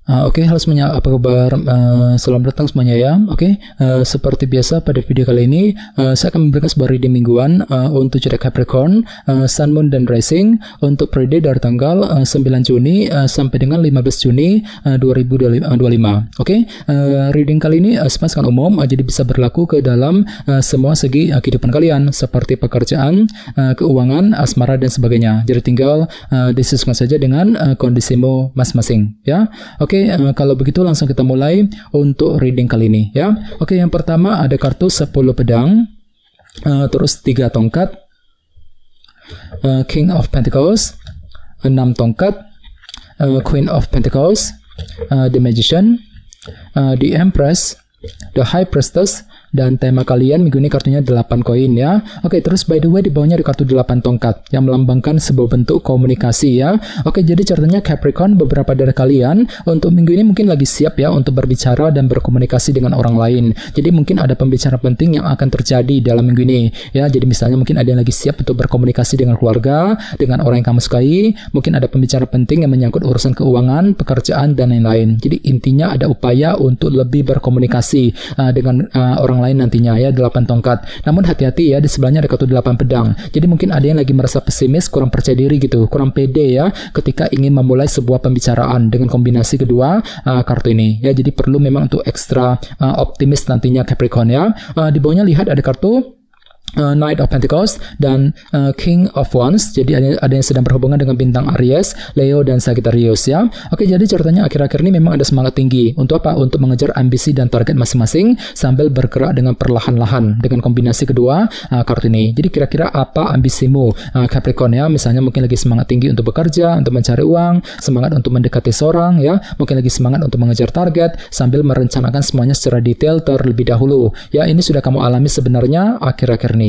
Oke, halo semuanya, apa kabar? Selamat datang semuanya ya. Oke, seperti biasa pada video kali ini saya akan memberikan sebuah reading mingguan untuk zodiak Capricorn, Sun, Moon, dan Rising untuk periode dari tanggal 9 Juni sampai dengan 15 Juni 2025. Oke, reading kali ini sangat umum, jadi bisa berlaku ke dalam semua segi kehidupan kalian seperti pekerjaan, keuangan, asmara, dan sebagainya. Jadi tinggal disesuaikan saja dengan kondisimu masing-masing ya. Oke, kalau begitu langsung kita mulai untuk reading kali ini ya. Oke, yang pertama ada kartu 10 pedang, terus 3 tongkat, King of Pentacles, 6 tongkat, Queen of Pentacles, The Magician, The Empress, The High Priestess, dan tema kalian minggu ini kartunya 8 koin ya. Oke, terus by the way di bawahnya ada kartu 8 tongkat yang melambangkan sebuah bentuk komunikasi ya. Oke, jadi ceritanya Capricorn, beberapa dari kalian untuk minggu ini mungkin lagi siap ya untuk berbicara dan berkomunikasi dengan orang lain. Jadi mungkin ada pembicaraan penting yang akan terjadi dalam minggu ini ya. Jadi misalnya mungkin ada yang lagi siap untuk berkomunikasi dengan keluarga, dengan orang yang kamu sukai. Mungkin ada pembicaraan penting yang menyangkut urusan keuangan, pekerjaan, dan lain-lain. Jadi intinya ada upaya untuk lebih berkomunikasi dengan orang lain nantinya ya, 8 tongkat. Namun hati-hati ya, di sebelahnya ada kartu 8 pedang. Jadi mungkin ada yang lagi merasa pesimis, kurang percaya diri gitu, kurang pede ya ketika ingin memulai sebuah pembicaraan dengan kombinasi kedua kartu ini ya. Jadi perlu memang untuk ekstra optimis nantinya Capricorn ya. Di bawahnya lihat ada kartu Knight of Pentacles dan King of Wands. Jadi ada yang sedang berhubungan dengan bintang Aries, Leo, dan Sagittarius ya. Oke, jadi ceritanya akhir-akhir ini memang ada semangat tinggi. Untuk apa? Untuk mengejar ambisi dan target masing-masing sambil bergerak dengan perlahan-lahan dengan kombinasi kedua kartu ini. Jadi kira-kira apa ambisimu Capricorn ya? Misalnya mungkin lagi semangat tinggi untuk bekerja, untuk mencari uang, semangat untuk mendekati seorang ya, mungkin lagi semangat untuk mengejar target sambil merencanakan semuanya secara detail terlebih dahulu. Ya, ini sudah kamu alami sebenarnya akhir-akhir ini.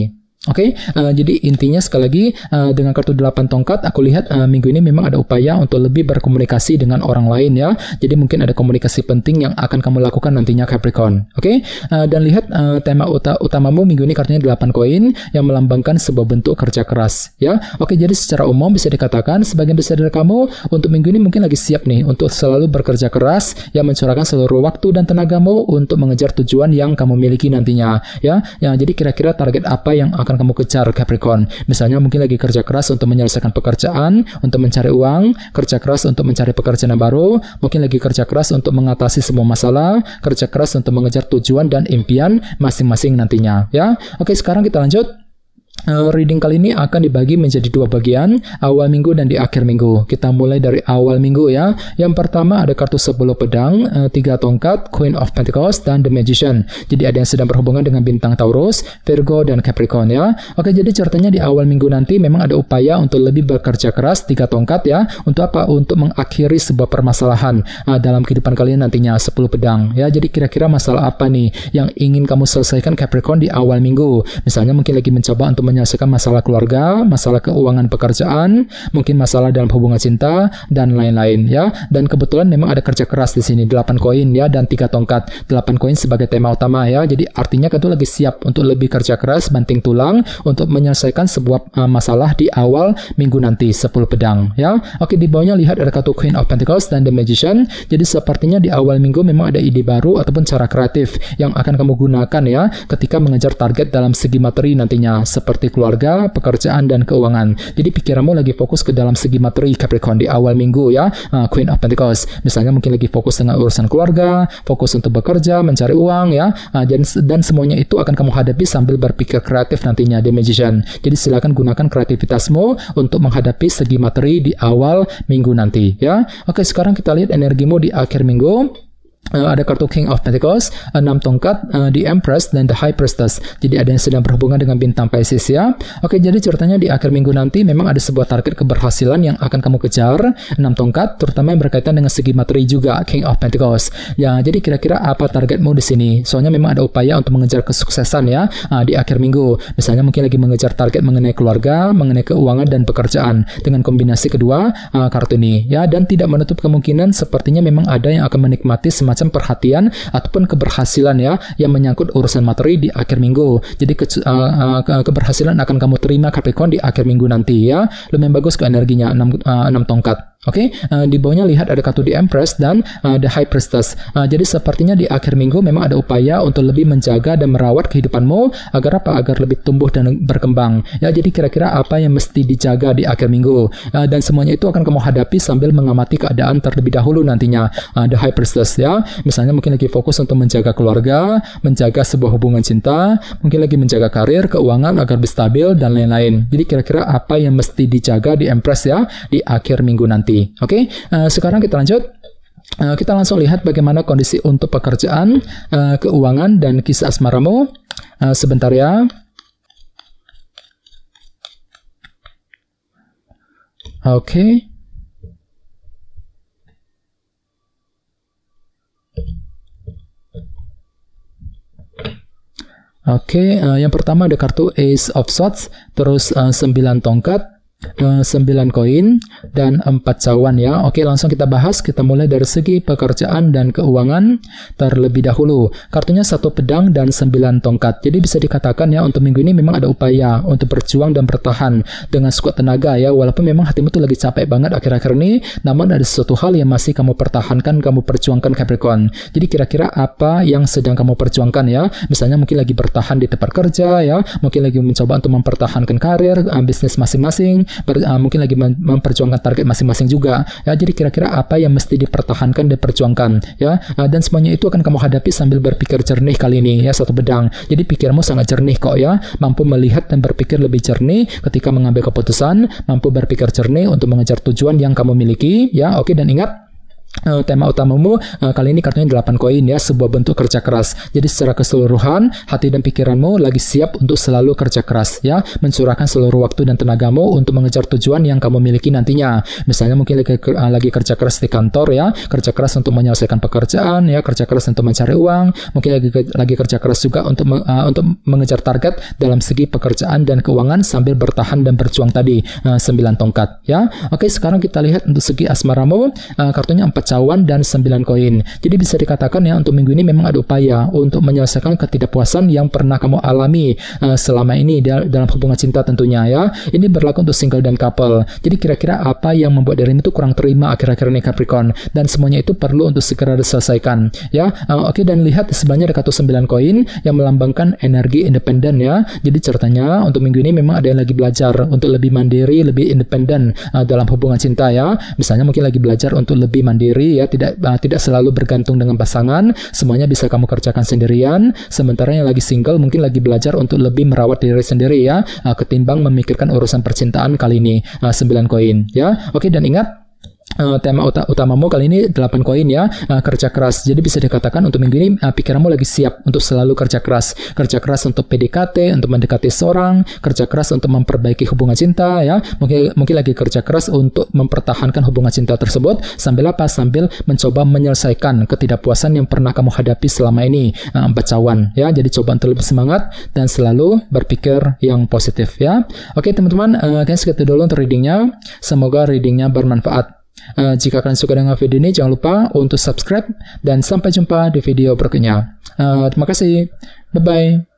Oke, jadi intinya sekali lagi dengan kartu 8 tongkat aku lihat minggu ini memang ada upaya untuk lebih berkomunikasi dengan orang lain ya. Jadi mungkin ada komunikasi penting yang akan kamu lakukan nantinya Capricorn. Oke, dan lihat tema utamamu minggu ini kartunya 8 koin yang melambangkan sebuah bentuk kerja keras ya. Oke, jadi secara umum bisa dikatakan sebagian besar dari kamu untuk minggu ini mungkin lagi siap nih untuk selalu bekerja keras yang mencurahkan seluruh waktu dan tenagamu untuk mengejar tujuan yang kamu miliki nantinya ya. Jadi kira-kira target apa yang akan kamu kejar Capricorn? Misalnya mungkin lagi kerja keras untuk menyelesaikan pekerjaan, untuk mencari uang, kerja keras untuk mencari pekerjaan yang baru, mungkin lagi kerja keras untuk mengatasi semua masalah, kerja keras untuk mengejar tujuan dan impian masing-masing nantinya ya. Oke, sekarang kita lanjut. Reading kali ini akan dibagi menjadi 2 bagian, awal minggu dan di akhir minggu. Kita mulai dari awal minggu ya. Yang pertama ada kartu 10 pedang, 3 tongkat, Queen of Pentacles, dan The Magician. Jadi ada yang sedang berhubungan dengan bintang Taurus, Virgo, dan Capricorn ya. Oke, jadi ceritanya di awal minggu nanti memang ada upaya untuk lebih bekerja keras, 3 tongkat ya. Untuk apa? Untuk mengakhiri sebuah permasalahan dalam kehidupan kalian nantinya, 10 pedang ya. Jadi kira-kira masalah apa nih yang ingin kamu selesaikan Capricorn di awal minggu? Misalnya mungkin lagi mencoba untuk menyelesaikan masalah keluarga, masalah keuangan pekerjaan, mungkin masalah dalam hubungan cinta, dan lain-lain ya. Dan kebetulan memang ada kerja keras di sini, 8 koin ya, dan 3 tongkat. 8 koin sebagai tema utama ya. Jadi artinya kan tuh lagi siap untuk lebih kerja keras, banting tulang untuk menyelesaikan sebuah masalah di awal minggu nanti, 10 pedang ya. Oke, di bawahnya lihat ada kartu Queen of Pentacles dan The Magician. Jadi sepertinya di awal minggu memang ada ide baru ataupun cara kreatif yang akan kamu gunakan ya ketika mengejar target dalam segi materi nantinya, seperti keluarga, pekerjaan, dan keuangan. Jadi pikiranmu lagi fokus ke dalam segi materi Capricorn di awal minggu ya. Queen of Pentacles misalnya mungkin lagi fokus dengan urusan keluarga, fokus untuk bekerja, mencari uang ya, dan semuanya itu akan kamu hadapi sambil berpikir kreatif nantinya, The Magician. Jadi silakan gunakan kreativitasmu untuk menghadapi segi materi di awal minggu nanti ya. Oke, sekarang kita lihat energimu di akhir minggu. Ada kartu King of Pentacles, 6 tongkat, The Empress, dan The High Priestess. Jadi ada yang sedang berhubungan dengan bintang Pisces ya. Oke, jadi ceritanya di akhir minggu nanti memang ada sebuah target keberhasilan yang akan kamu kejar, 6 tongkat, terutama yang berkaitan dengan segi materi juga, King of Pentacles. Ya, jadi kira-kira apa targetmu di sini? Soalnya memang ada upaya untuk mengejar kesuksesan ya di akhir minggu. Misalnya mungkin lagi mengejar target mengenai keluarga, mengenai keuangan, dan pekerjaan dengan kombinasi kedua kartu ini ya. Dan tidak menutup kemungkinan sepertinya memang ada yang akan menikmati semacam perhatian ataupun keberhasilan ya yang menyangkut urusan materi di akhir minggu. Jadi keberhasilan akan kamu terima Capricorn di akhir minggu nanti ya. Lumayan bagus ke energinya 6 tongkat. Oke, di bawahnya lihat ada kartu The Empress dan The High Priestess. Jadi sepertinya di akhir minggu memang ada upaya untuk lebih menjaga dan merawat kehidupanmu agar apa? Agar lebih tumbuh dan berkembang. Ya, jadi kira-kira apa yang mesti dijaga di akhir minggu? Dan semuanya itu akan kamu hadapi sambil mengamati keadaan terlebih dahulu nantinya. The High Priestess ya, misalnya mungkin lagi fokus untuk menjaga keluarga, menjaga sebuah hubungan cinta, mungkin lagi menjaga karir, keuangan agar lebih stabil dan lain-lain. Jadi kira-kira apa yang mesti dijaga di Empress ya di akhir minggu nanti. Oke, sekarang kita lanjut. Kita langsung lihat bagaimana kondisi untuk pekerjaan, keuangan, dan kisah asmaramu. Sebentar ya. Oke. Oke, yang pertama ada kartu Ace of Swords, terus 9 tongkat, 9 koin, dan 4 cawan ya. Oke, langsung kita bahas. Kita mulai dari segi pekerjaan dan keuangan terlebih dahulu. Kartunya 1 pedang dan 9 tongkat. Jadi bisa dikatakan ya, untuk minggu ini memang ada upaya untuk berjuang dan bertahan dengan sekuat tenaga ya. Walaupun memang hatimu tuh lagi capek banget akhir-akhir ini, namun ada sesuatu hal yang masih kamu pertahankan, kamu perjuangkan Capricorn. Jadi kira-kira apa yang sedang kamu perjuangkan ya? Misalnya mungkin lagi bertahan di tempat kerja ya, mungkin lagi mencoba untuk mempertahankan karir, bisnis masing-masing, mungkin lagi memperjuangkan target masing-masing juga ya. Jadi kira-kira apa yang mesti dipertahankan dan diperjuangkan ya, dan semuanya itu akan kamu hadapi sambil berpikir jernih kali ini ya. 1 pedang, jadi pikirmu sangat jernih kok ya, mampu melihat dan berpikir lebih jernih ketika mengambil keputusan, mampu berpikir jernih untuk mengejar tujuan yang kamu miliki ya. Oke, dan ingat tema utamamu kali ini kartunya 8 koin ya, sebuah bentuk kerja keras. Jadi secara keseluruhan hati dan pikiranmu lagi siap untuk selalu kerja keras ya, mencurahkan seluruh waktu dan tenagamu untuk mengejar tujuan yang kamu miliki nantinya. Misalnya mungkin lagi kerja keras di kantor ya, kerja keras untuk menyelesaikan pekerjaan ya, kerja keras untuk mencari uang, mungkin lagi kerja keras juga untuk mengejar target dalam segi pekerjaan dan keuangan sambil bertahan dan berjuang tadi. 9 tongkat ya. Oke, sekarang kita lihat untuk segi asmaramu, kartunya 4 cawan dan 9 koin. Jadi bisa dikatakan ya, untuk minggu ini memang ada upaya untuk menyelesaikan ketidakpuasan yang pernah kamu alami selama ini dalam hubungan cinta tentunya ya. Ini berlaku untuk single dan couple. Jadi kira-kira apa yang membuat dirimu itu kurang terima akhir-akhir ini Capricorn, dan semuanya itu perlu untuk segera diselesaikan ya. Oke, dan lihat sebenarnya ada kartu 9 koin yang melambangkan energi independen ya. Jadi ceritanya untuk minggu ini memang ada yang lagi belajar untuk lebih mandiri, lebih independen dalam hubungan cinta ya. Misalnya mungkin lagi belajar untuk lebih mandiri ya, tidak selalu bergantung dengan pasangan, semuanya bisa kamu kerjakan sendirian. Sementara yang lagi single mungkin lagi belajar untuk lebih merawat diri sendiri ya, ketimbang memikirkan urusan percintaan kali ini. 9 koin ya. Oke, dan ingat tema utamamu kali ini 8 koin ya, kerja keras. Jadi bisa dikatakan untuk minggu ini pikiranmu lagi siap untuk selalu kerja keras untuk PDKT, untuk mendekati seorang, kerja keras untuk memperbaiki hubungan cinta ya, mungkin lagi kerja keras untuk mempertahankan hubungan cinta tersebut sambil mencoba menyelesaikan ketidakpuasan yang pernah kamu hadapi selama ini. 4 cawan ya, jadi coba untuk lebih semangat dan selalu berpikir yang positif ya. Oke teman-teman, segitu dulu untuk readingnya, semoga readingnya bermanfaat. Jika kalian suka dengan video ini, jangan lupa untuk subscribe dan sampai jumpa di video berikutnya. Terima kasih. Bye-bye.